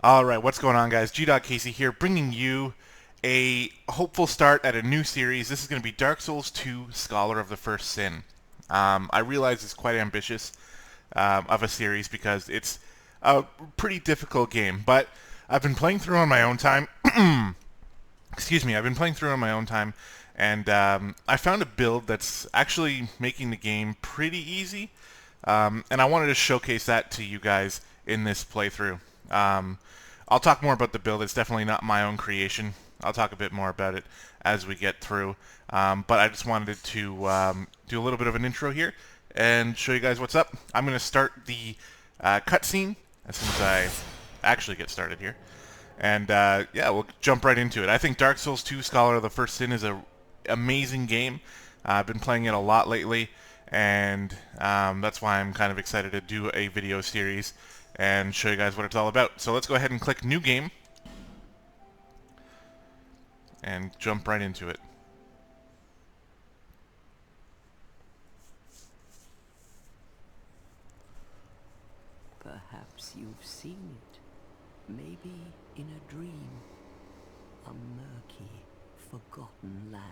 Alright, what's going on, guys? gdoggcasey here, bringing you a hopeful start at a new series. This is going to be Dark Souls 2 Scholar of the First Sin. I realize it's quite ambitious of a series because it's a pretty difficult game, but I've been playing through on my own time. Excuse me, I've been playing through on my own time, and I found a build that's actually making the game pretty easy, and I wanted to showcase that to you guys in this playthrough. I'll talk more about the build. It's definitely not my own creation. I'll talk a bit more about it as we get through. But I just wanted to do a little bit of an intro here and show you guys what's up. I'm going to start the cutscene as soon as I actually get started here. And yeah, we'll jump right into it. I think Dark Souls 2 Scholar of the First Sin is an amazing game. I've been playing it a lot lately, and that's why I'm kind of excited to do a video series and show you guys what it's all about. So let's go ahead and click New Game and jump right into it. Perhaps you've seen it, maybe in a dream, a murky, forgotten land.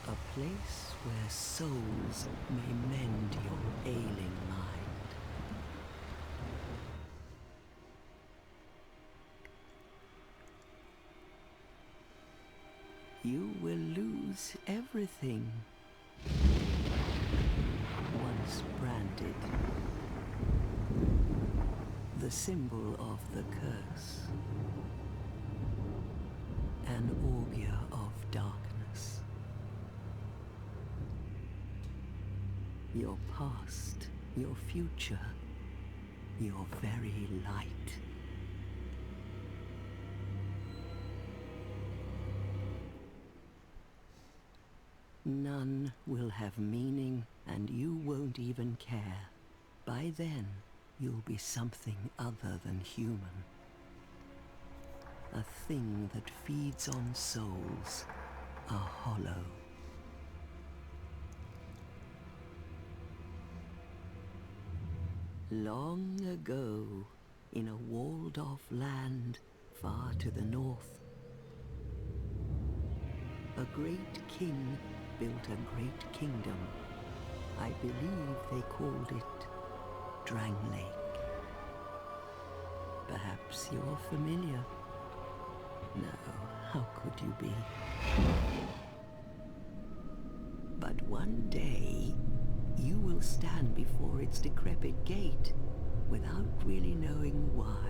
A place where souls may mend your ailing mind. You will lose everything once branded, the symbol of the curse, an augur of darkness. Your past, your future, your very light. None will have meaning, and you won't even care. By then, you'll be something other than human. A thing that feeds on souls, a hollow. Long ago, in a walled-off land far to the north, a great king built a great kingdom. I believe they called it Drang Lake. Perhaps you're familiar. No, how could you be? But one day, you will stand before its decrepit gate without really knowing why.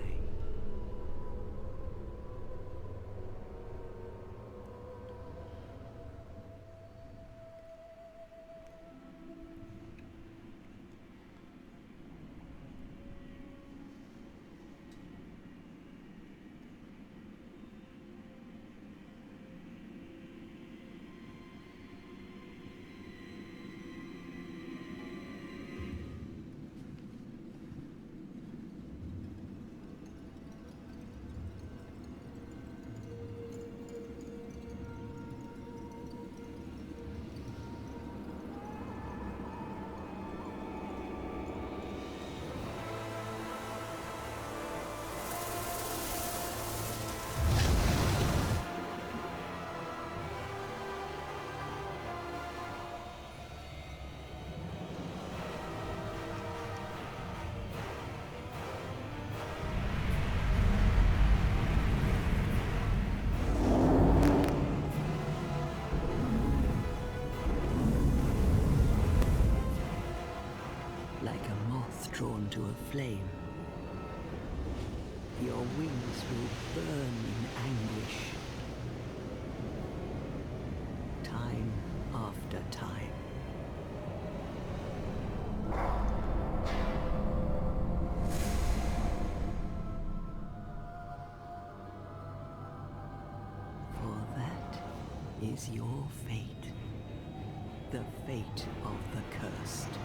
Like a moth drawn to a flame, your wings will burn in anguish, time after time. For that is your fate, the fate of the cursed.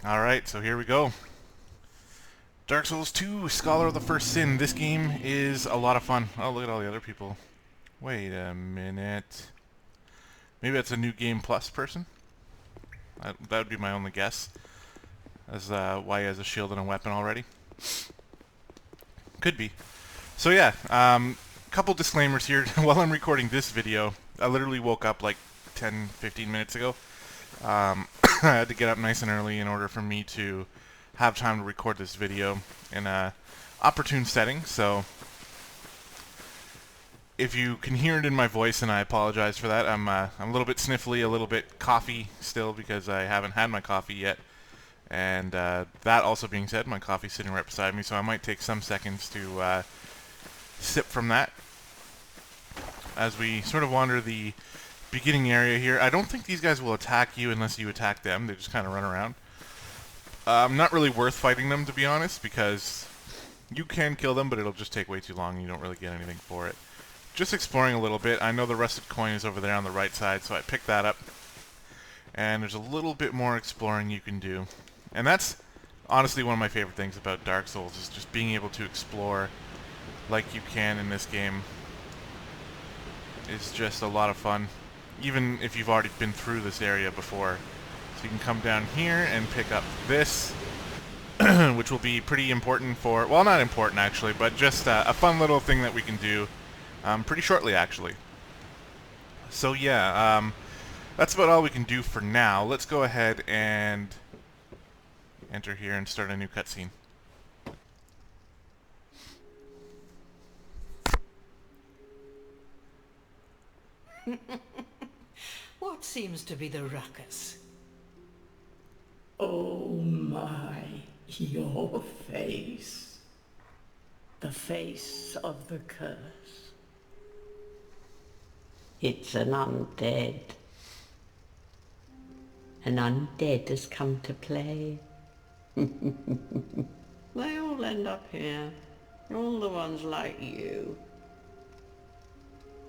Alright, so here we go. Dark Souls 2, Scholar of the First Sin. This game is a lot of fun. Oh, look at all the other people. Wait a minute. Maybe that's a new Game Plus person? That would be my only guess. As why he has a shield and a weapon already. Could be. So yeah, couple disclaimers here. While I'm recording this video, I literally woke up like 10-15 minutes ago. I had to get up nice and early in order for me to have time to record this video in a opportune setting. So if you can hear it in my voice, and I apologize for that, I'm a little bit sniffly, a little bit coffee still because I haven't had my coffee yet. And that also being said, my coffee's sitting right beside me, so I might take some seconds to sip from that as we sort of wander the beginning area here. I don't think these guys will attack you unless you attack them. They just kind of run around. Not really worth fighting them, to be honest, because you can kill them, but it'll just take way too long and you don't really get anything for it. Just exploring a little bit. I know the rusted coin is over there on the right side, so I picked that up. And there's a little bit more exploring you can do. And that's honestly one of my favorite things about Dark Souls, is just being able to explore like you can in this game. It's just a lot of fun, even if you've already been through this area before. So you can come down here and pick up this, which will be pretty important for, well, not important actually, but just a fun little thing that we can do pretty shortly actually. So yeah, that's about all we can do for now. Let's go ahead and enter here and start a new cutscene. What seems to be the ruckus? Oh my, your face. The face of the curse. It's an undead. An undead has come to play. They all end up here. All the ones like you.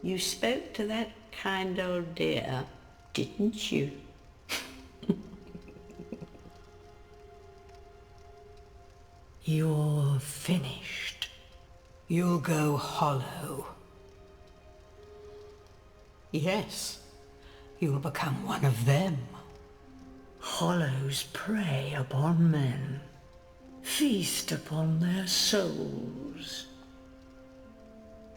You spoke to that kind old dear, didn't you? You're finished. You'll go hollow. Yes, you'll become one of them. Hollows prey upon men, feast upon their souls.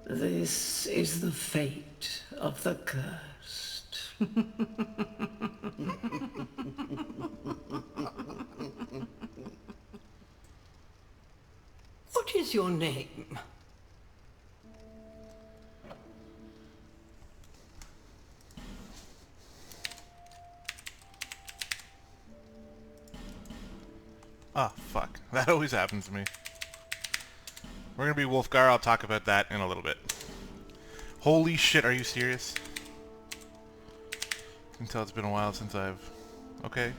This is the fate of the cursed. What is your name? Oh, fuck. That always happens to me. We're gonna be Wolfgar. I'll talk about that in a little bit. Holy shit, are you serious? I can tell it's been a while since I've... Okay.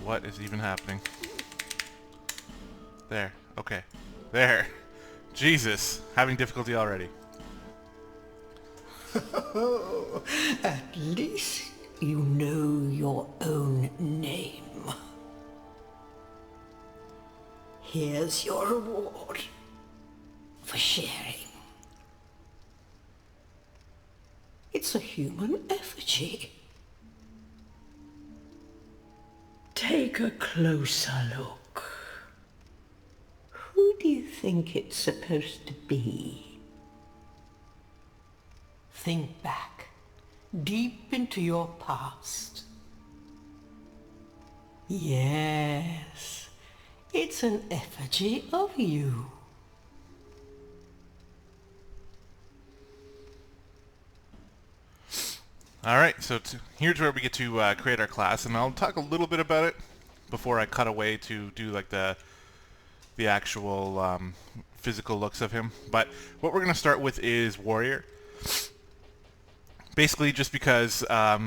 What is even happening? There. Okay. There. Jesus. Having difficulty already. At least you know your own name. Here's your reward for sharing. It's a human effigy. Take a closer look. Who do you think it's supposed to be? Think back, deep into your past. Yes, it's an effigy of you. Alright, so here's where we get to create our class, and I'll talk a little bit about it before I cut away to do like the actual physical looks of him. But what we're going to start with is Warrior. Basically just because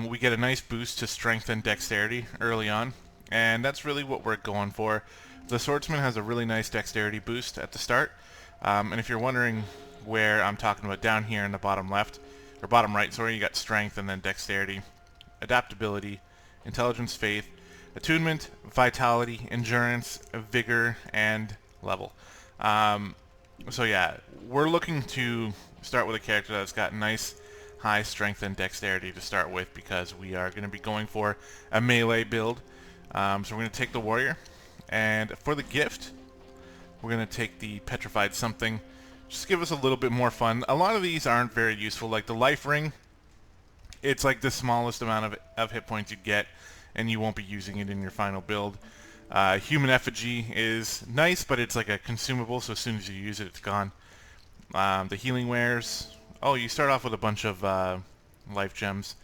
we get a nice boost to strength and dexterity early on, and that's really what we're going for. The Swordsman has a really nice dexterity boost at the start, and if you're wondering where I'm talking about, down here in the bottom left, or bottom right, sorry, you got strength and then dexterity. adaptability, intelligence, faith, attunement, vitality, endurance, vigor, and level. So yeah, we're looking to start with a character that's got nice high strength and dexterity to start with, because we are going to be going for a melee build. So we're going to take the warrior, and for the gift, we're going to take the petrified something. Just give us a little bit more fun. A lot of these aren't very useful, like the life ring. It's like the smallest amount of hit points you get, and you won't be using it in your final build. Human effigy is nice, but it's like a consumable, so as soon as you use it, it's gone. The healing wares. Oh, you start off with a bunch of life gems.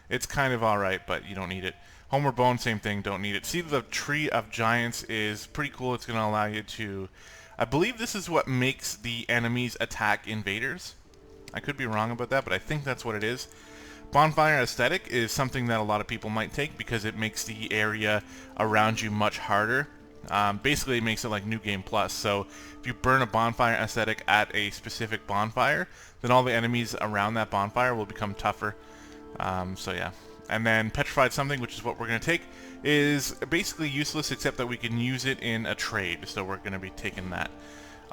It's kind of alright, but you don't need it. Homer Bone, same thing, don't need it. See, the Tree of Giants is pretty cool. It's going to allow you to... I believe this is what makes the enemies attack invaders. I could be wrong about that, but I think that's what it is. Bonfire Aesthetic is something that a lot of people might take because it makes the area around you much harder. Basically, it makes it like New Game Plus. So if you burn a Bonfire Aesthetic at a specific bonfire, then all the enemies around that bonfire will become tougher. So yeah. And then Petrified Something, which is what we're going to take, is basically useless except that we can use it in a trade. So we're going to be taking that.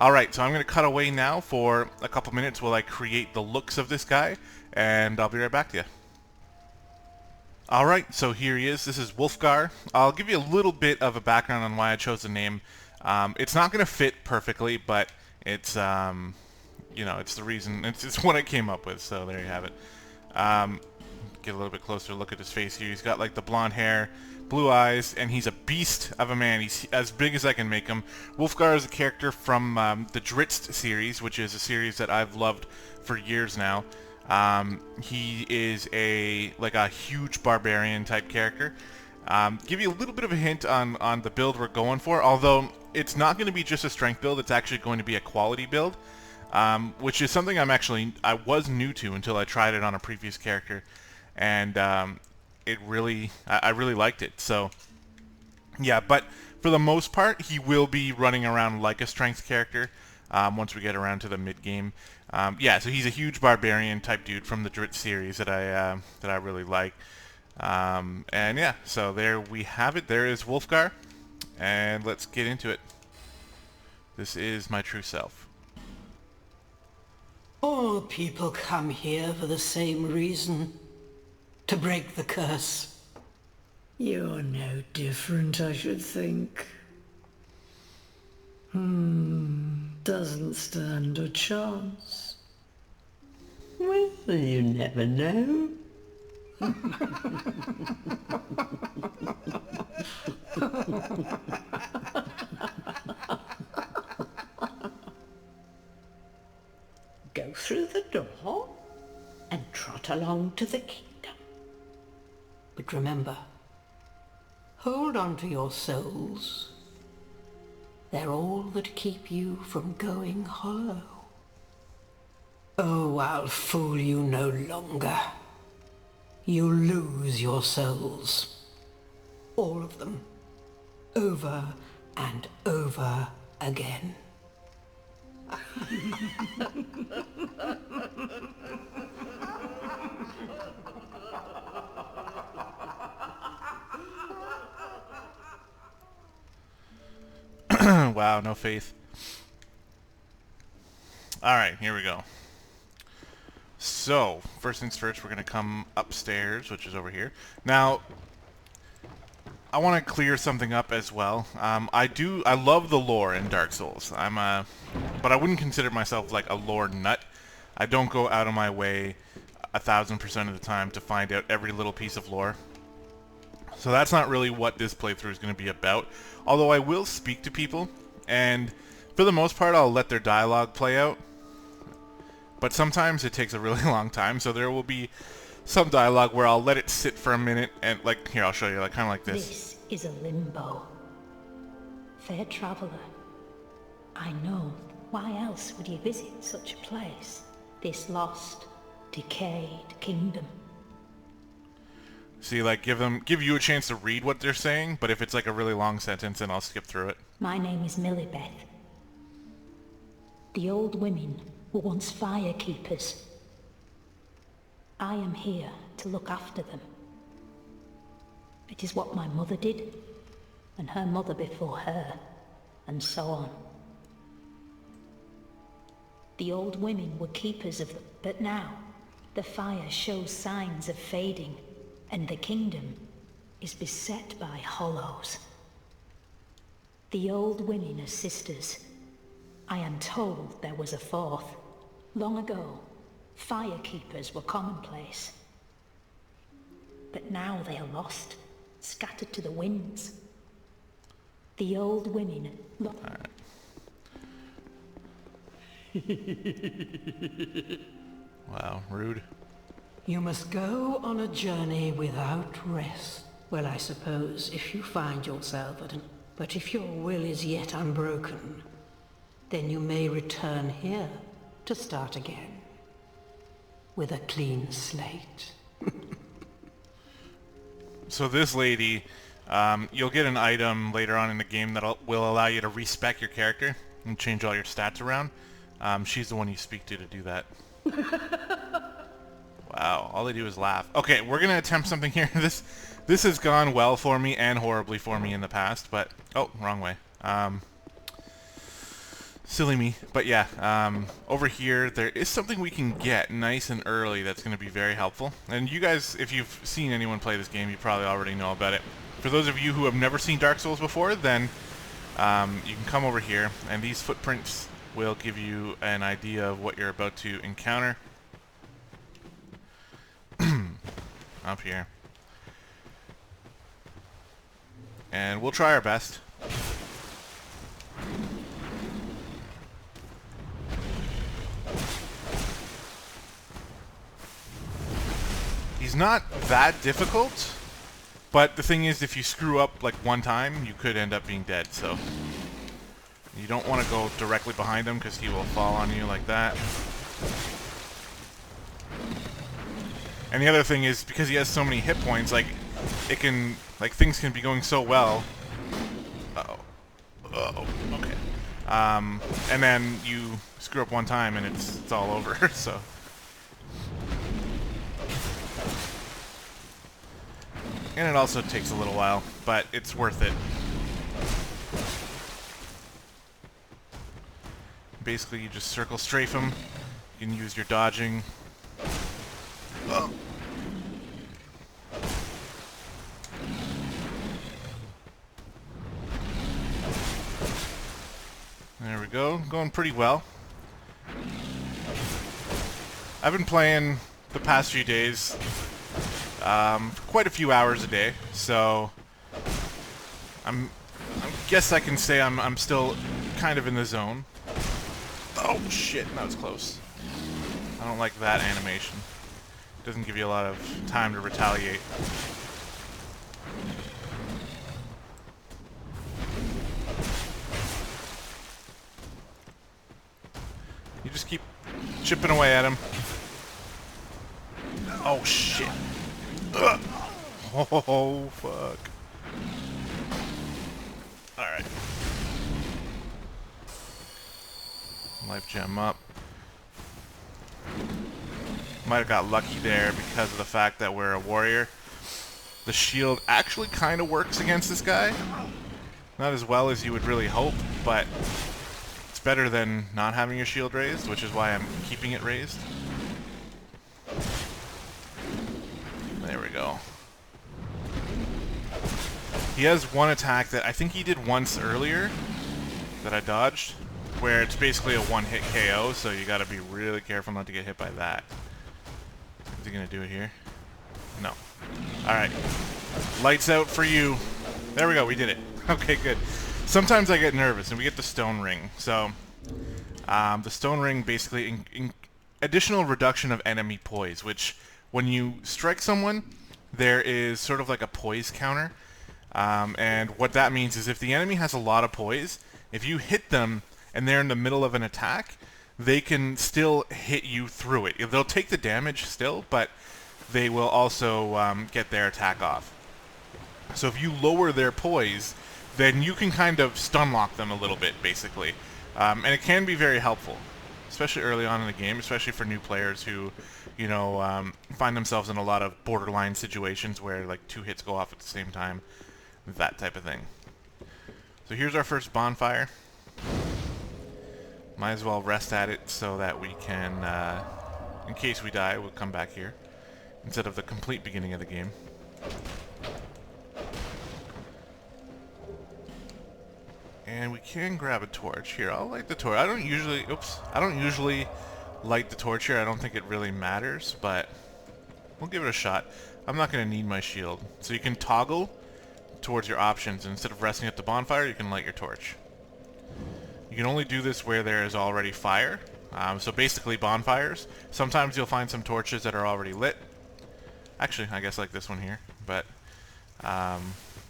Alright, so I'm going to cut away now for a couple minutes while I create the looks of this guy, and I'll be right back to you. Alright, so here he is. This is Wolfgar. I'll give you a little bit of a background on why I chose the name. It's not going to fit perfectly, but it's, you know, it's the reason, it's what I came up with, so there you have it. Get a little bit closer look at his face here. He's got like the blonde hair, blue eyes, and he's a beast of a man. He's as big as I can make him. Wolfgar is a character from the Drizzt series, which is a series that I've loved for years now. He is like a huge barbarian type character. Give you a little bit of a hint on the build we're going for, although it's not going to be just a strength build, it's actually going to be a quality build, which is something I was new to until I tried it on a previous character, and I really liked it. So yeah, but for the most part, he will be running around like a strength character once we get around to the mid game. Yeah, so he's a huge barbarian type dude from the Drizzt series that I really like. And yeah, so there we have it. There is Wolfgar, and let's get into it. This is my true self. All people come here for the same reason. To break the curse. You're no different, I should think. Doesn't stand a chance. Well, you never know. Go through the door and trot along to the kingdom. But remember, hold on to your souls. They're all that keep you from going hollow. Oh, I'll fool you no longer. You'll lose your souls. All of them. Over and over again. Wow, no faith. Alright, here we go. So, first things first, we're going to come upstairs, which is over here. Now, I want to clear something up as well. I love the lore in Dark Souls. But I wouldn't consider myself like a lore nut. I don't go out of my way 1000% of the time to find out every little piece of lore. So that's not really what this playthrough is going to be about. Although I will speak to people, and for the most part I'll let their dialogue play out. But sometimes it takes a really long time, so there will be some dialogue where I'll let it sit for a minute, and like, here, I'll show you, like, kind of like this. This is a limbo. Fair traveller, I know. Why else would you visit such a place? This lost, decayed kingdom. See, like, give you a chance to read what they're saying, but if it's like a really long sentence, then I'll skip through it. My name is Millibeth. The old women were once firekeepers. I am here to look after them. It is what my mother did, and her mother before her, and so on. The old women were keepers of them, but now the fire shows signs of fading, and the kingdom is beset by hollows. The old women are sisters. I am told there was a fourth. Long ago, fire keepers were commonplace. But now they are lost, scattered to the winds. The old women... Wow, rude. You must go on a journey without rest. Well, I suppose, if you find yourself at an... But if your will is yet unbroken, then you may return here to start again. With a clean slate. So this lady, you'll get an item later on in the game that will allow you to respec your character and change all your stats around. She's the one you speak to do that. Wow, all they do is laugh. Okay, we're gonna attempt something here. This has gone well for me and horribly for me in the past, but... Oh, wrong way. Silly me. But yeah, over here, there is something we can get nice and early that's going to be very helpful. And you guys, if you've seen anyone play this game, you probably already know about it. For those of you who have never seen Dark Souls before, then you can come over here, and these footprints will give you an idea of what you're about to encounter. Up here. And we'll try our best. He's not that difficult, but the thing is, if you screw up like one time, you could end up being dead, so you don't want to go directly behind him because he will fall on you like that. And the other thing is, because he has so many hit points, like, it can, like, things can be going so well. Uh-oh. Uh-oh. Okay. And then you screw up one time and it's all over, so. And it also takes a little while, but it's worth it. Basically, you just circle strafe him. You can use your dodging. Oh. There we go. Going pretty well. I've been playing the past few days quite a few hours a day, so I guess I can say I'm still kind of in the zone. Oh shit, that was close. I don't like that animation. It doesn't give you a lot of time to retaliate. You just keep chipping away at him. Oh shit. Ugh. Oh fuck. Alright. Life gem up. Might have got lucky there because of the fact that we're a warrior. The shield actually kind of works against this guy. Not as well as you would really hope, but it's better than not having your shield raised, which is why I'm keeping it raised. There we go. He has one attack that I think he did once earlier that I dodged, where it's basically a one-hit KO, so you gotta be really careful not to get hit by that. Is he gonna do it here? No. Alright. Lights out for you. There we go, we did it. Okay, good. Sometimes I get nervous, and we get the stone ring. So, the stone ring basically additional reduction of enemy poise, which when you strike someone, there is sort of like a poise counter. And what that means is if the enemy has a lot of poise, if you hit them and they're in the middle of an attack, they can still hit you through it. They'll take the damage still, but they will also get their attack off. So if you lower their poise, then you can kind of stun lock them a little bit, basically. And it can be very helpful. especially early on in the game, especially for new players who, you know, find themselves in a lot of borderline situations where like 2 hits go off at the same time, that type of thing. So here's our first bonfire. Might as well rest at it so that we can, in case we die, we'll come back here instead of the complete beginning of the game. And we can grab a torch. Here, I'll light the torch. I don't usually light the torch here. I don't think it really matters, but we'll give it a shot. I'm not going to need my shield. So you can toggle towards your options. And instead of resting at the bonfire, you can light your torch. You can only do this where there is already fire. So basically bonfires. Sometimes you'll find some torches that are already lit. Actually, I guess like this one here. But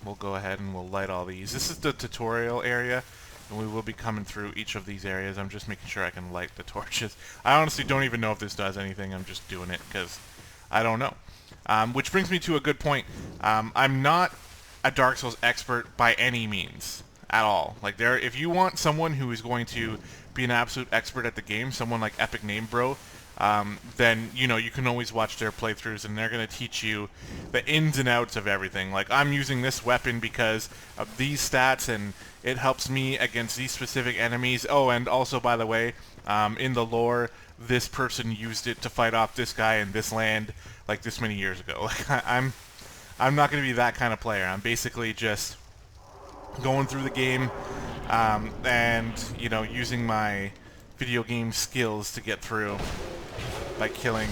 we'll go ahead and we'll light all these. This is the tutorial area, and we will be coming through each of these areas. I'm just making sure I can light the torches. I honestly don't even know if this does anything. I'm just doing it because I don't know. Which brings me to a good point. I'm not a Dark Souls expert by any means at all. Like, if you want someone who is going to be an absolute expert at the game, someone like Epic Name Bro, then, you know, you can always watch their playthroughs and they're going to teach you the ins and outs of everything. Like, I'm using this weapon because of these stats and it helps me against these specific enemies. Oh, and also, by the way, in the lore, this person used it to fight off this guy in this land like this many years ago. Like, I'm not going to be that kind of player. I'm basically just going through the game and, you know, using my video game skills to get through by killing,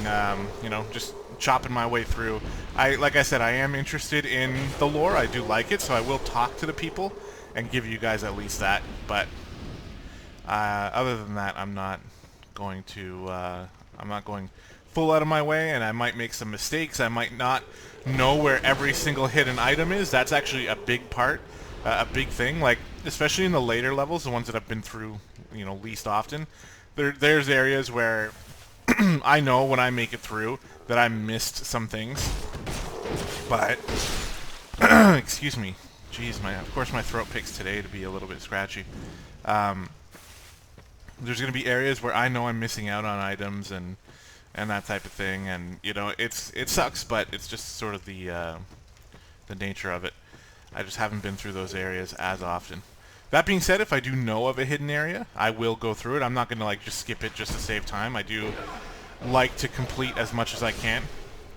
you know, just chopping my way through. Like I said, I am interested in the lore. I do like it, so I will talk to the people and give you guys at least that. But other than that, I'm not going full out of my way, and I might make some mistakes. I might not know where every single hidden item is. That's actually a big part, a big thing. Like, especially in the later levels, the ones that I've been through, you know, least often. There's areas where I know when I make it through that I missed some things, but excuse me, jeez, of course my throat picks today to be a little bit scratchy. There's going to be areas where I know I'm missing out on items and that type of thing, and you know, it sucks, but it's just sort of the nature of it. I just haven't been through those areas as often. That being said, if I do know of a hidden area, I will go through it. I'm not going to like just skip it just to save time. I do like to complete as much as I can.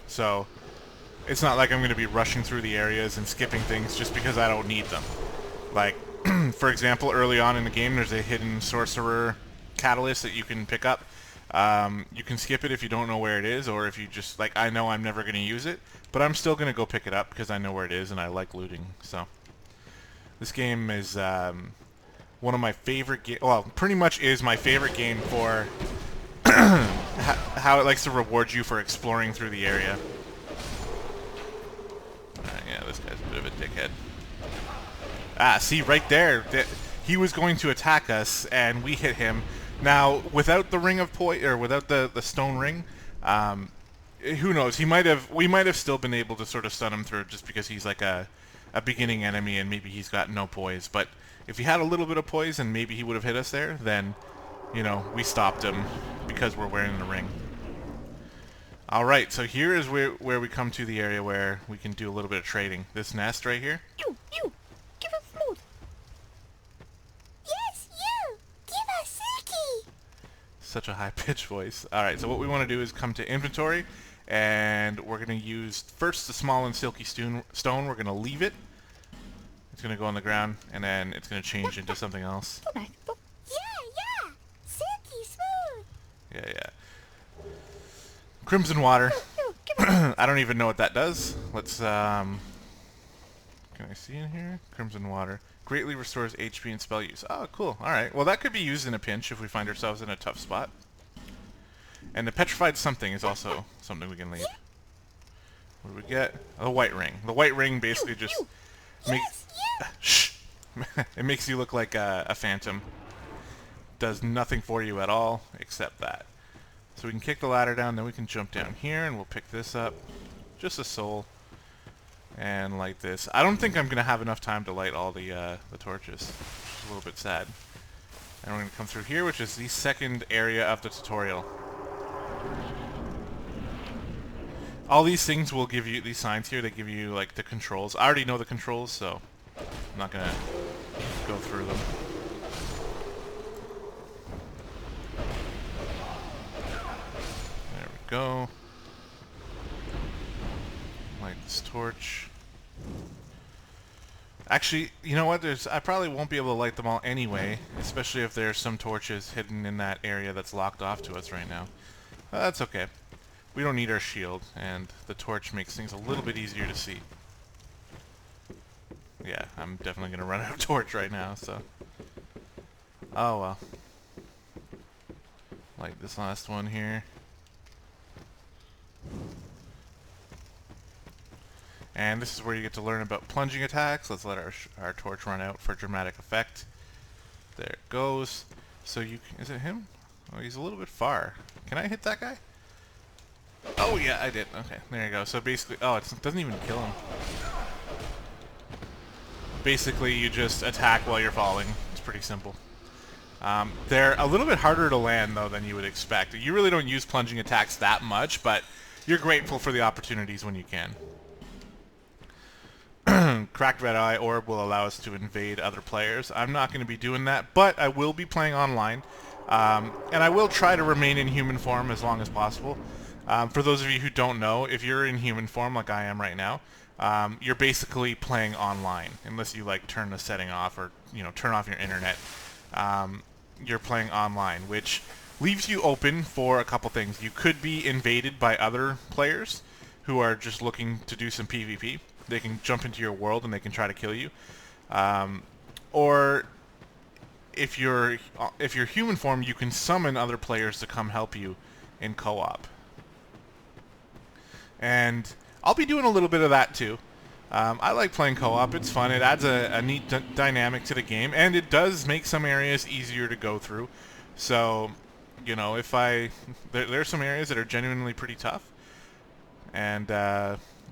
So it's not like I'm going to be rushing through the areas and skipping things just because I don't need them. Like, for example, early on in the game, there's a hidden sorcerer catalyst that you can pick up. You can skip it if you don't know where it is, or if you just, like, I know I'm never going to use it, but I'm still going to go pick it up because I know where it is and I like looting, so. This game is one of my favorite well, pretty much is my favorite game for how it likes to reward you for exploring through the area. Yeah, this guy's a bit of a dickhead. Ah, see, right there, he was going to attack us, and we hit him. Now, without the ring of or without the stone ring, who knows? We might have still been able to sort of stun him through just because he's like a beginning enemy and maybe he's got no poise. But if he had a little bit of poise and maybe he would have hit us there, then, you know, we stopped him because we're wearing the ring. Alright, so here is where we come to the area where we can do a little bit of trading. This nest right here. You! Give us food! Yes, you! Give us Silky! Such a high-pitched voice. Alright, so what we want to do is come to inventory, and we're going to use first the small and silky stone. We're going to leave it. It's going to go on the ground, and then it's going to change into something else. Yeah! Silky smooth! Yeah. Crimson water. I don't even know what that does. Let's, can I see in here? Crimson water. Greatly restores HP and spell use. Oh, cool. Alright. Well, that could be used in a pinch if we find ourselves in a tough spot. And the petrified something is also something we can leave. What do we get? The white ring. The white ring basically just makes... Shh! It makes you look like a phantom. Does nothing for you at all, except that. So we can kick the ladder down, then we can jump down here, and we'll pick this up. Just a soul. And light this. I don't think I'm going to have enough time to light all the torches. It's a little bit sad. And we're going to come through here, which is the second area of the tutorial. All these things will give you, these signs here, they give you like the controls. I already know the controls, so I'm not going to go through them. There we go. Light this torch. Actually, you know what? I probably won't be able to light them all anyway, especially if there's some torches hidden in that area that's locked off to us right now. That's okay. We don't need our shield, and the torch makes things a little bit easier to see. Yeah, I'm definitely going to run out of torch right now, so... Oh well. Light this last one here. And this is where you get to learn about plunging attacks. Let's let our torch run out for dramatic effect. There it goes. So you can, is it him? Oh, he's a little bit far. Can I hit that guy? Oh yeah, I did. Okay, there you go. So basically, oh, it doesn't even kill him. Basically, you just attack while you're falling. It's pretty simple. They're a little bit harder to land though than you would expect. You really don't use plunging attacks that much, but you're grateful for the opportunities when you can. Cracked Red Eye Orb will allow us to invade other players. I'm not going to be doing that, but I will be playing online. And I will try to remain in human form as long as possible. For those of you who don't know, if you're in human form like I am right now, you're basically playing online. Unless you like turn the setting off or turn off your internet. You're playing online, which leaves you open for a couple things. You could be invaded by other players who are just looking to do some PvP. They can jump into your world and they can try to kill you. Or if you're human form, you can summon other players to come help you in co-op. And I'll be doing a little bit of that too. I like playing co-op. It's fun. It adds a neat dynamic to the game, and it does make some areas easier to go through. So, if there's some areas that are genuinely pretty tough, and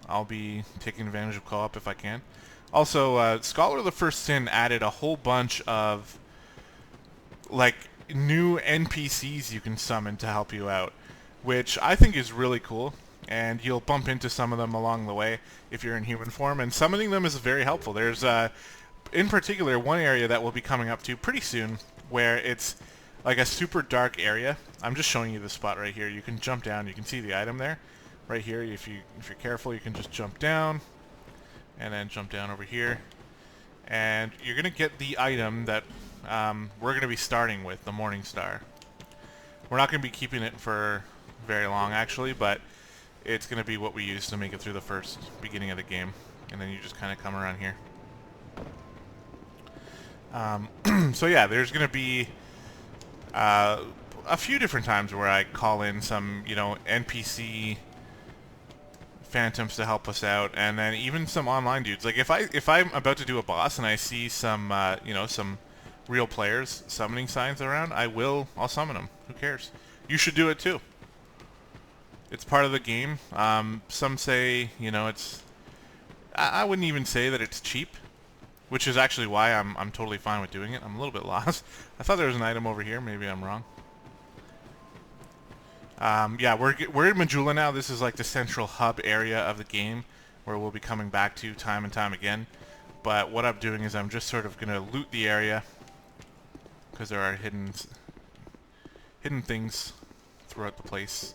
I'll be taking advantage of co-op if I can. Also, Scholar of the First Sin added a whole bunch of like new NPCs you can summon to help you out, which I think is really cool. And you'll bump into some of them along the way if you're in human form, and summoning them is very helpful. There's, in particular, one area that we'll be coming up to pretty soon where it's like a super dark area. I'm just showing you the spot right here. You can jump down. You can see the item there. Right here, if you're careful, you can just jump down and then jump down over here. And you're going to get the item that we're going to be starting with, the Morning Star. We're not going to be keeping it for very long, actually, but it's going to be what we use to make it through the beginning of the game. And then you just kind of come around here. So yeah, there's going to be a few different times where I call in some, NPC phantoms to help us out, and then even some online dudes. Like if I'm about to do a boss and I see some, some real players summoning signs around, I'll summon them. Who cares? You should do it too. It's part of the game. Some say, it's... I wouldn't even say that it's cheap, which is actually why I'm totally fine with doing it. I'm a little bit lost. I thought there was an item over here. Maybe I'm wrong. Yeah, we're in Majula now. This is like the central hub area of the game where we'll be coming back to time and time again. But what I'm doing is I'm just sort of going to loot the area because there are hidden things throughout the place.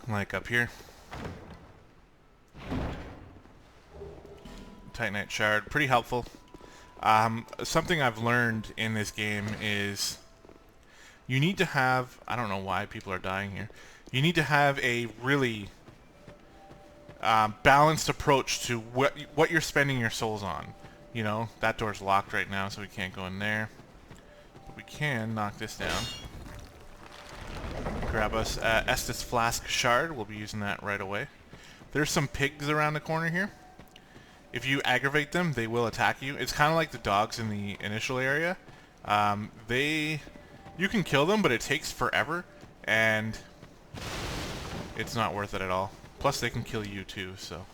Like up here. Titanite shard, pretty helpful. Something I've learned in this game is you need to have, I don't know why people are dying here, you need to have a really balanced approach to what you're spending your souls on. That door's locked right now, so we can't go in there. But we can knock this down. Grab us Estus Flask Shard. We'll be using that right away. There's some pigs around the corner here. If you aggravate them, they will attack you. It's kind of like the dogs in the initial area. You can kill them, but it takes forever, and it's not worth it at all. Plus, they can kill you too, so...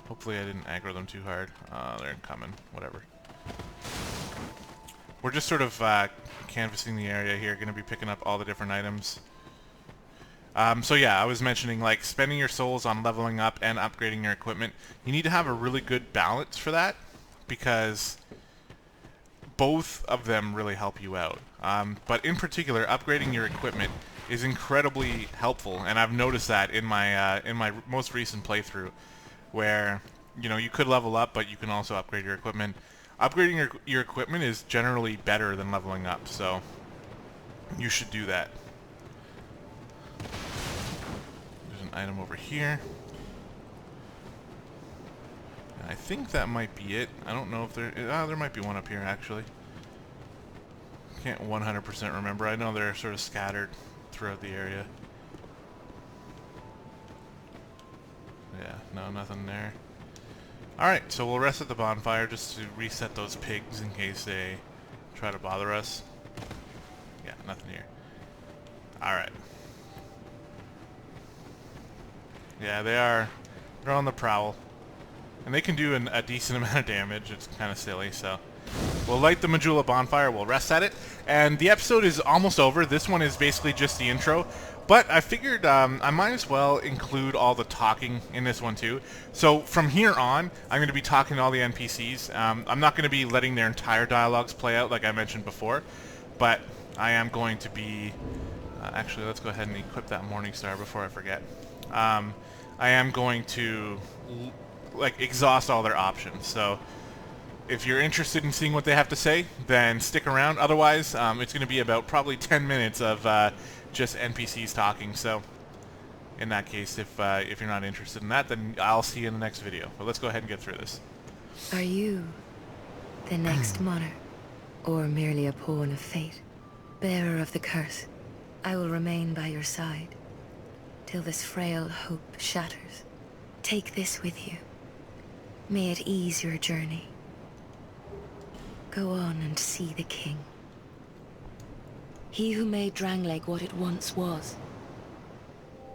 Hopefully I didn't aggro them too hard. They're coming. Whatever. we're just sort of canvassing the area here, going to be picking up all the different items. So yeah, I was mentioning like spending your souls on leveling up and upgrading your equipment. You need to have a really good balance for that, because both of them really help you out. But in particular, upgrading your equipment is incredibly helpful, and I've noticed that in my most recent playthrough, where you could level up, but you can also upgrade your equipment. Upgrading your equipment is generally better than leveling up, so you should do that. There's an item over here. I think that might be it. I don't know if there might be one up here, actually. Can't 100% remember. I know they're sort of scattered throughout the area. Yeah, no, nothing there. Alright, so we'll rest at the bonfire just to reset those pigs in case they try to bother us. Yeah, nothing here. Alright. Yeah, they're on the prowl. And they can do a decent amount of damage. It's kind of silly, so we'll light the Majula bonfire, we'll rest at it, and the episode is almost over. This one is basically just the intro, but I figured I might as well include all the talking in this one too. So from here on, I'm going to be talking to all the NPCs. I'm not going to be letting their entire dialogues play out like I mentioned before, but I am going to be... actually, let's go ahead and equip that Morningstar before I forget. I am going to exhaust all their options, so if you're interested in seeing what they have to say, then stick around. Otherwise, it's going to be about probably 10 minutes of just NPCs talking, so in that case, if you're not interested in that, then I'll see you in the next video. But let's go ahead and get through this. Are you the next monarch, or merely a pawn of fate? Bearer of the curse, I will remain by your side till this frail hope shatters. Take this with you. May it ease your journey. Go on and see the king. He who made Drangleic what it once was.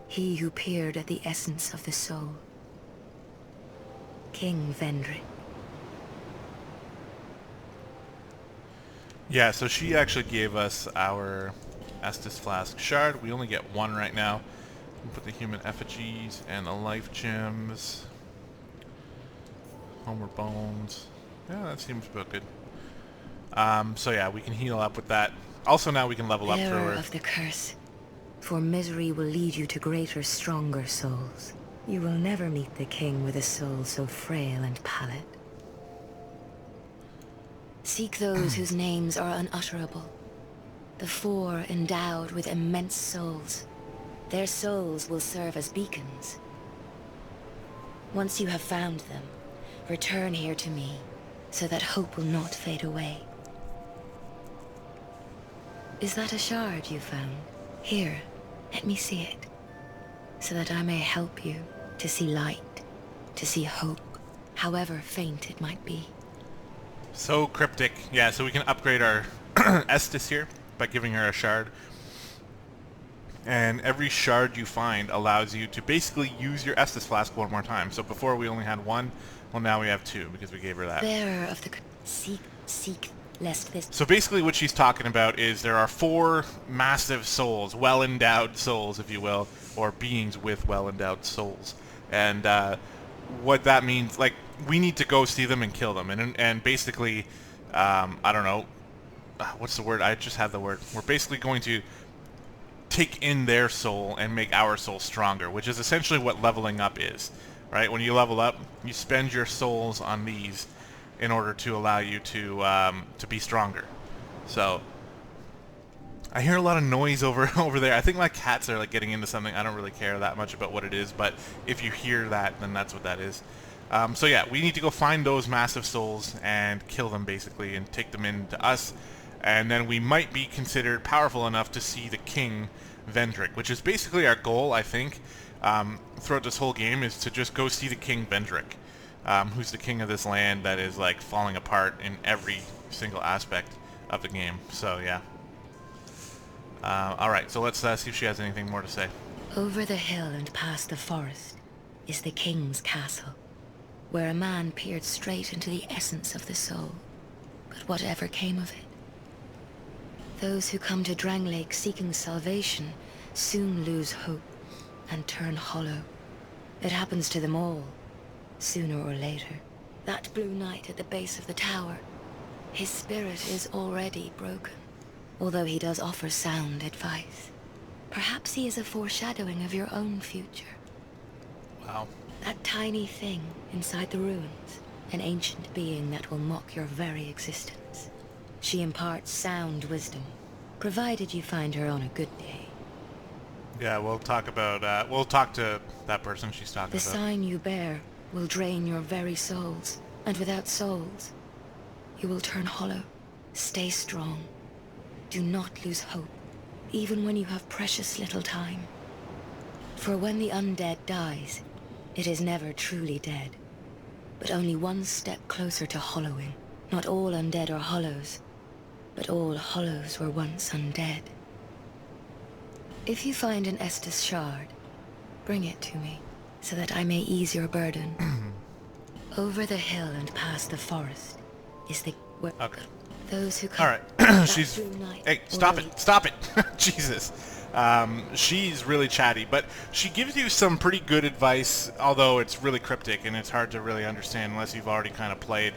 He who peered at the essence of the soul. King Vendrick. Yeah, so she actually gave us our Estus Flask Shard. We only get one right now. We'll put the human effigies and the life gems. Homer Bones. Yeah, that seems about good. So yeah, we can heal up with that. Also now we can level up through Bearer her. of the curse, for misery will lead you to greater, stronger souls. You will never meet the king with a soul so frail and pallid. Seek those whose names are unutterable. The four endowed with immense souls. Their souls will serve as beacons. Once you have found them, return here to me, so that hope will not fade away. Is that a shard you found? Here, let me see it, so that I may help you to see light, to see hope, however faint it might be. So cryptic. Yeah, so we can upgrade our Estus here by giving her a shard. And every shard you find allows you to basically use your Estus Flask one more time. So before we only had one, well now we have two because we gave her that. Bearer of the seek, lest this... So basically what she's talking about is there are four massive souls, well-endowed souls, if you will, or beings with well-endowed souls. And what that means, like, we need to go see them and kill them. And basically, I don't know, what's the word? I just had the word. We're basically going to take in their soul and make our soul stronger, which is essentially what leveling up is, right? When you level up, you spend your souls on these in order to allow you to be stronger. So I hear a lot of noise over there. I think my cats are like getting into something. I don't really care that much about what it is, but if you hear that, then that's what that is. So yeah, we need to go find those massive souls and kill them basically and take them into us. And then we might be considered powerful enough to see the King Vendrick, which is basically our goal, I think, throughout this whole game, is to just go see the King Vendrick, who's the king of this land that is like falling apart in every single aspect of the game. So yeah. Alright, so let's see if she has anything more to say. Over the hill and past the forest is the king's castle, where a man peered straight into the essence of the soul. But whatever came of it, Those who come to Drang Lake seeking salvation soon lose hope and turn hollow. It happens to them all, sooner or later. That Blue Knight at the base of the tower, his spirit is already broken, although he does offer sound advice. Perhaps he is a foreshadowing of your own future. Wow. That tiny thing inside the ruins, an ancient being that will mock your very existence. She imparts sound wisdom, provided you find her on a good day. Yeah, we'll talk to that person she's talking The about. sign you bear will drain your very souls, and without souls, you will turn hollow. Stay strong. Do not lose hope, even when you have precious little time. For when the undead dies, it is never truly dead, but only one step closer to hollowing. Not all undead are hollows, but all hollows were once undead. If you find an Estus shard, bring it to me, so that I may ease your burden. Over the hill and past the forest is the... Okay. Those who come... Alright, she's... Hey, stop it! Stop it! Jesus. She's really chatty, but she gives you some pretty good advice, although it's really cryptic and it's hard to really understand unless you've already kind of played.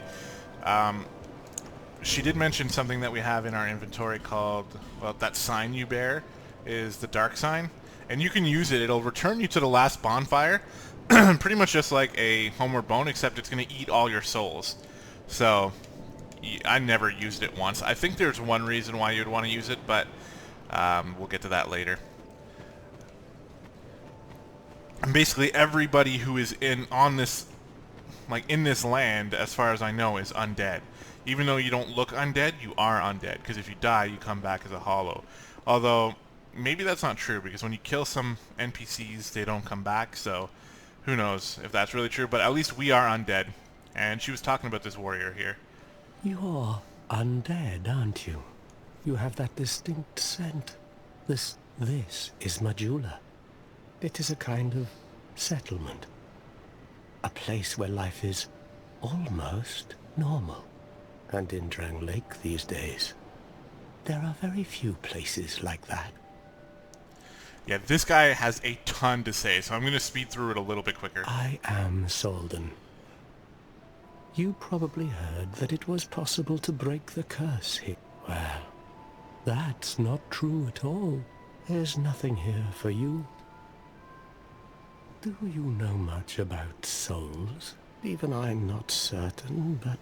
She did mention something that we have in our inventory called, well, that sign you bear is the dark sign, and you can use it. It'll return you to the last bonfire, pretty much just like a homeward bone, except it's going to eat all your souls. So, I never used it once. I think there's one reason why you'd want to use it, but we'll get to that later. And basically everybody who is in this land, as far as I know, is undead. Even though you don't look undead, you are undead, because if you die, you come back as a hollow. Although, maybe that's not true, because when you kill some NPCs, they don't come back, so who knows if that's really true, but at least we are undead. And she was talking about this warrior here. You're undead, aren't you? You have that distinct scent. This is Majula. It is a kind of settlement. A place where life is almost normal. And in Drang Lake these days, there are very few places like that. Yeah, this guy has a ton to say, so I'm going to speed through it a little bit quicker. I am Solden. You probably heard that it was possible to break the curse here. Well, that's not true at all. There's nothing here for you. Do you know much about souls? Even I'm not certain, but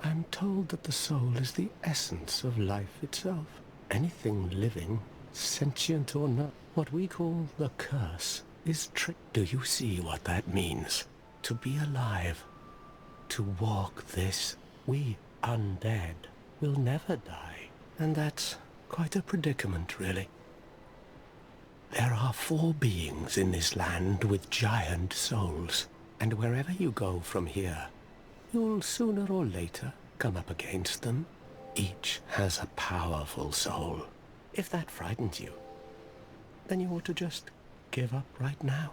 I'm told that the soul is the essence of life itself. Anything living, sentient or not, what we call the curse, is trick. Do you see what that means? To be alive, to walk this, we undead will never die. And that's quite a predicament, really. There are 4 beings in this land with giant souls, and wherever you go from here, you'll sooner or later come up against them. Each has a powerful soul. If that frightens you, then you ought to just give up right now.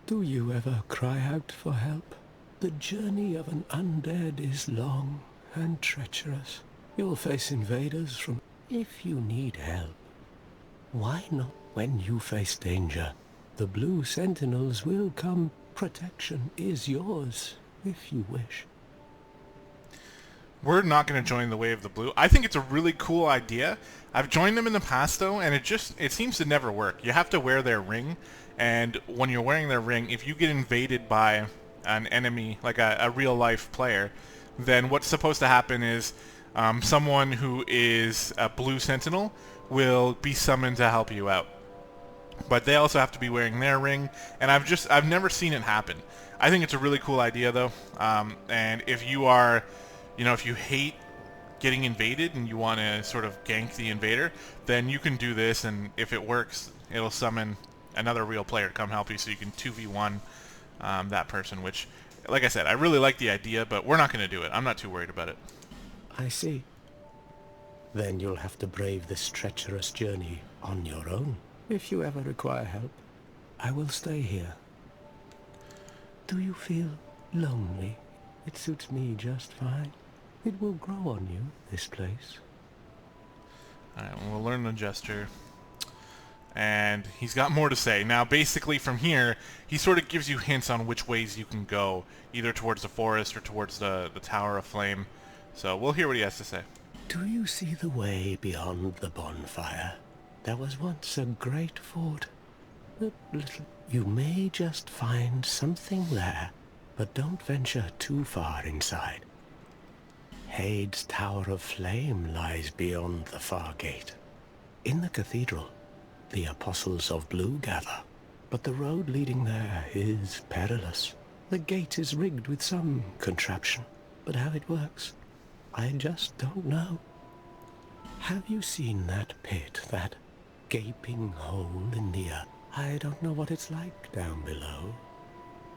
Do you ever cry out for help? The journey of an undead is long and treacherous. You'll face invaders from... If you need help, why not? When you face danger, the Blue Sentinels will come. Protection is yours, if you wish. We're not going to join the Way of the Blue. I think it's a really cool idea. I've joined them in the past, though, and it seems to never work. You have to wear their ring, and when you're wearing their ring, if you get invaded by an enemy, like a real-life player, then what's supposed to happen is someone who is a Blue Sentinel will be summoned to help you out. But they also have to be wearing their ring, and I've never seen it happen. I think it's a really cool idea, though, and if you are... if you hate getting invaded and you want to sort of gank the invader, then you can do this, and if it works, it'll summon another real player to come help you, so you can 2v1 that person, which, like I said, I really like the idea, but we're not going to do it. I'm not too worried about it. I see. Then you'll have to brave this treacherous journey on your own. If you ever require help, I will stay here. Do you feel lonely? It suits me just fine. It will grow on you, this place. Alright, we'll learn the gesture. And he's got more to say. Now, basically, from here, he sort of gives you hints on which ways you can go, either towards the forest or towards the Tower of Flame. So we'll hear what he has to say. Do you see the way beyond the bonfire? There was once a great fort. But little, you may just find something there, but don't venture too far inside. Hade's Tower of Flame lies beyond the far gate. In the cathedral, the Apostles of Blue gather, but the road leading there is perilous. The gate is rigged with some contraption, but how it works, I just don't know. Have you seen that pit, that gaping hole in the earth? I don't know what it's like down below,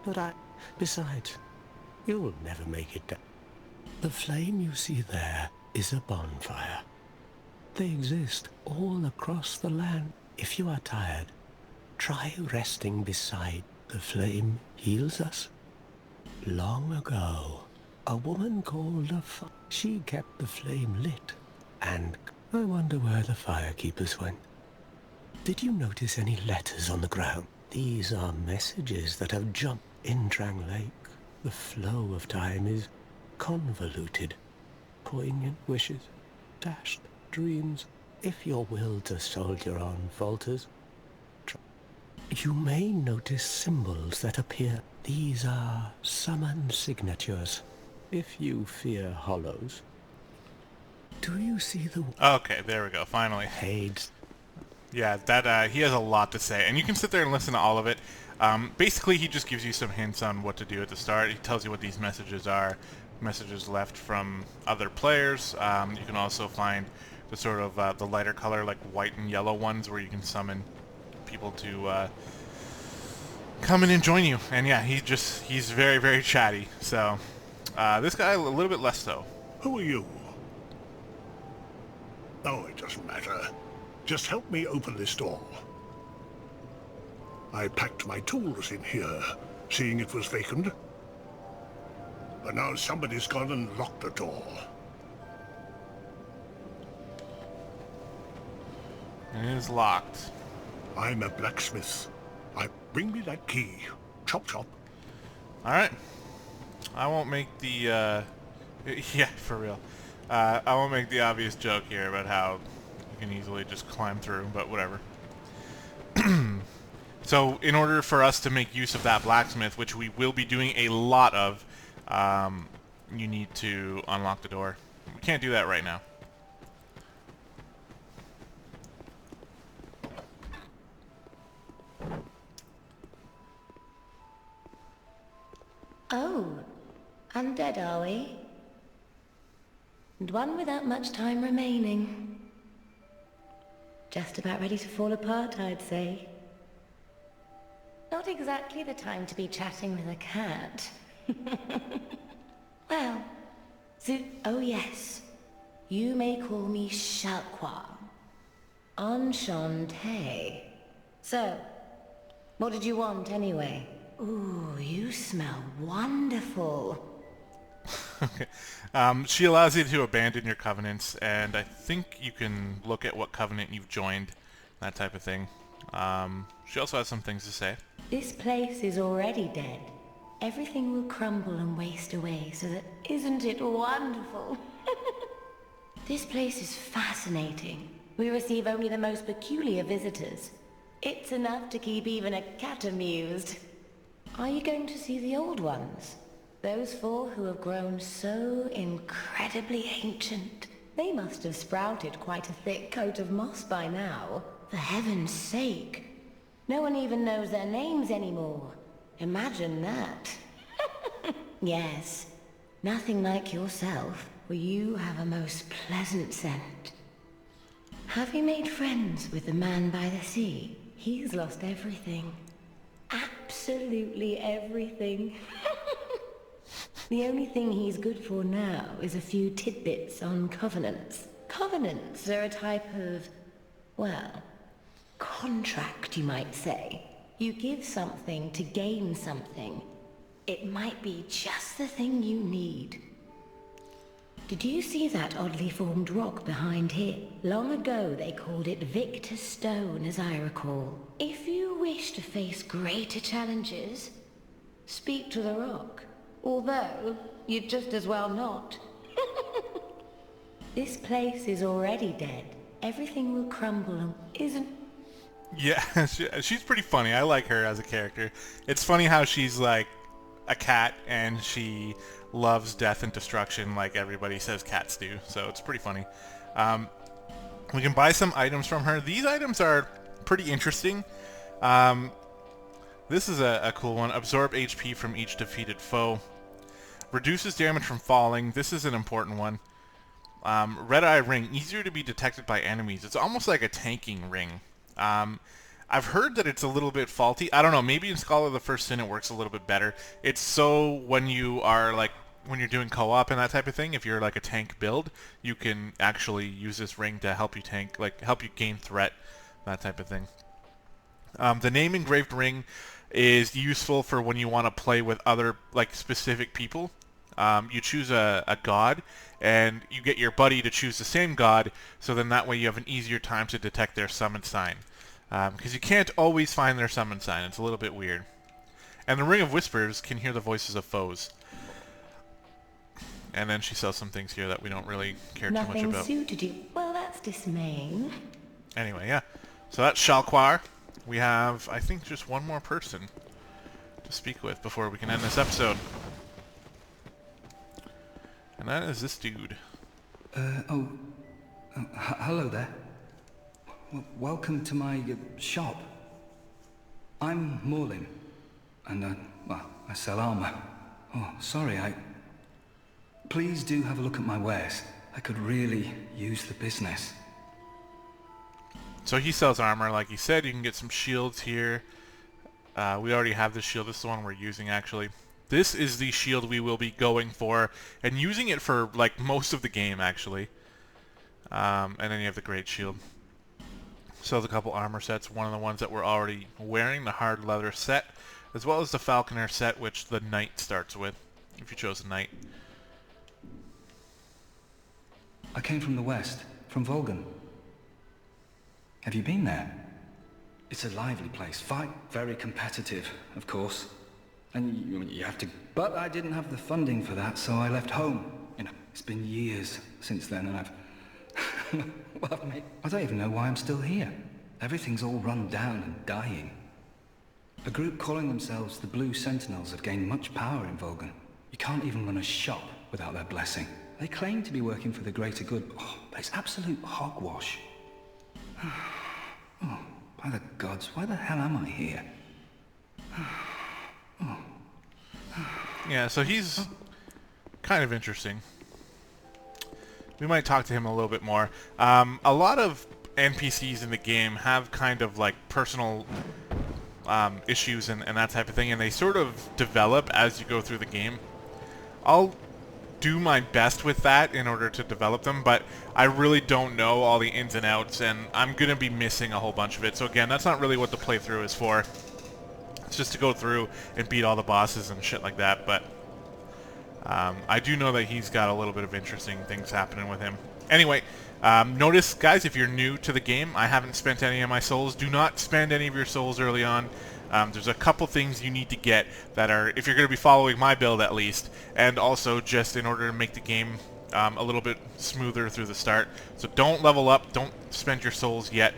but besides, you'll never make it down. The flame you see there is a bonfire. They exist all across the land. If you are tired, try resting beside the flame heals us. Long ago, a woman called she kept the flame lit, and I wonder where the firekeepers went. Did you notice any letters on the ground? These are messages that have jumped in Drang Lake. The flow of time is convoluted. Poignant wishes, dashed dreams. If your will to soldier on falters, you may notice symbols that appear. These are summon signatures. If you fear hollows. Do you see the... Okay, there we go, finally. Hades. Yeah, that he has a lot to say, and you can sit there and listen to all of it. Basically, he just gives you some hints on what to do at the start. He tells you what these messages are, messages left from other players. You can also find the sort of the lighter color, like white and yellow ones, where you can summon people to come in and join you. And yeah, he's very, very chatty. So this guy a little bit less so. Who are you? Oh, it doesn't matter. Just help me open this door. I packed my tools in here, seeing it was vacant. But now somebody's gone and locked the door. It is locked. I'm a blacksmith. Bring me that key. Chop chop. Alright. I won't make the, yeah, for real. I won't make the obvious joke here about how you can easily just climb through, but whatever. So, in order for us to make use of that blacksmith, which we will be doing a lot of, you need to unlock the door. We can't do that right now. Oh, undead are we? And one without much time remaining. Just about ready to fall apart, I'd say. Not exactly the time to be chatting with a cat. Well, oh yes. You may call me Shalqua. Enchanté. So, what did you want anyway? Ooh, you smell wonderful. Okay. She allows you to abandon your covenants, and I think you can look at what covenant you've joined, that type of thing. She also has some things to say. This place is already dead. Everything will crumble and waste away, so that... Isn't it wonderful? This place is fascinating. We receive only the most peculiar visitors. It's enough to keep even a cat amused. Are you going to see the old ones? Those four who have grown so incredibly ancient. They must have sprouted quite a thick coat of moss by now. For heaven's sake. No one even knows their names anymore. Imagine that. Yes. Nothing like yourself, for you have a most pleasant scent. Have you made friends with the man by the sea? He's lost everything. Absolutely everything. The only thing he's good for now is a few tidbits on covenants. Covenants are a type of, well, contract, you might say. You give something to gain something. It might be just the thing you need. Did you see that oddly formed rock behind here? Long ago they called it Victor's Stone, as I recall. If you wish to face greater challenges, speak to the rock. Although, you'd just as well not. This place is already dead. Everything will crumble and isn't... Yeah, she's pretty funny. I like her as a character. It's funny how she's like a cat and she loves death and destruction like everybody says cats do, so it's pretty funny. We can buy some items from her. These items are pretty interesting. This is a cool one. Absorb HP from each defeated foe. Reduces damage from falling. This is an important one. Red Eye Ring. Easier to be detected by enemies. It's almost like a tanking ring. I've heard that it's a little bit faulty. I don't know. Maybe in Scholar of the First Sin it works a little bit better. It's so when you are like when you're doing co-op and that type of thing, if you're like a tank build, you can actually use this ring to help you tank, like help you gain threat, that type of thing. The name engraved ring is useful for when you want to play with other like specific people. You choose a god and you get your buddy to choose the same god, so then that way you have an easier time to detect their summon sign. Because you can't always find their summon sign. It's a little bit weird. And the Ring of Whispers can hear the voices of foes. And then she sells some things here that we don't really care too much about. Nothing suited you. Well, that's dismaying. Anyway, yeah. So that's Shalquar. We have, I think, just one more person to speak with before we can end this episode. And that is this dude. Hello there. Welcome to my shop. I'm Morlin, and well, I sell armor. Oh, sorry, Please do have a look at my wares. I could really use the business. So he sells armor, like he said. You can get some shields here. We already have this shield. This is the one we're using, actually. This is the shield we will be going for and using it for like most of the game, actually. And then you have the Great Shield. So the couple armor sets, one of the ones that we're already wearing, the hard leather set, as well as the Falconer set, which the Knight starts with, if you chose a Knight. I came from the west, from Volgan. Have you been there? It's a lively place. Fight, very competitive, of course. And you have to... But I didn't have the funding for that, so I left home. You know, it's been years since then, and I've... well, mate, I don't even know why I'm still here. Everything's all run down and dying. A group calling themselves the Blue Sentinels have gained much power in Volgan. You can't even run a shop without their blessing. They claim to be working for the greater good, but it's absolute hogwash. Oh, by the gods, why the hell am I here? Yeah, so he's kind of interesting. We might talk to him a little bit more. A lot of NPCs in the game have kind of like personal issues and that type of thing, and they sort of develop as you go through the game. I'll do my best with that in order to develop them, but I really don't know all the ins and outs, and I'm going to be missing a whole bunch of it. So again, that's not really what the playthrough is for. It's just to go through and beat all the bosses and shit like that, but I do know that he's got a little bit of interesting things happening with him. Anyway, notice, guys, if you're new to the game, I haven't spent any of my souls. Do not spend any of your souls early on. There's a couple things you need to get that are, if you're going to be following my build at least, and also just in order to make the game a little bit smoother through the start. So don't level up, don't spend your souls yet,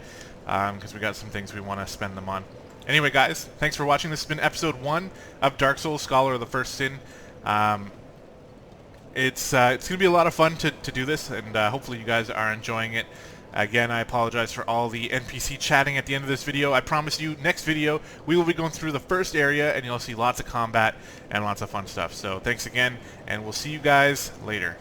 because we got some things we want to spend them on. Anyway, guys, thanks for watching. This has been episode 1 of Dark Souls Scholar of the First Sin. It's going to be a lot of fun to do this, and hopefully you guys are enjoying it. Again, I apologize for all the NPC chatting at the end of this video. I promise you, next video, we will be going through the first area, and you'll see lots of combat and lots of fun stuff. So thanks again, and we'll see you guys later.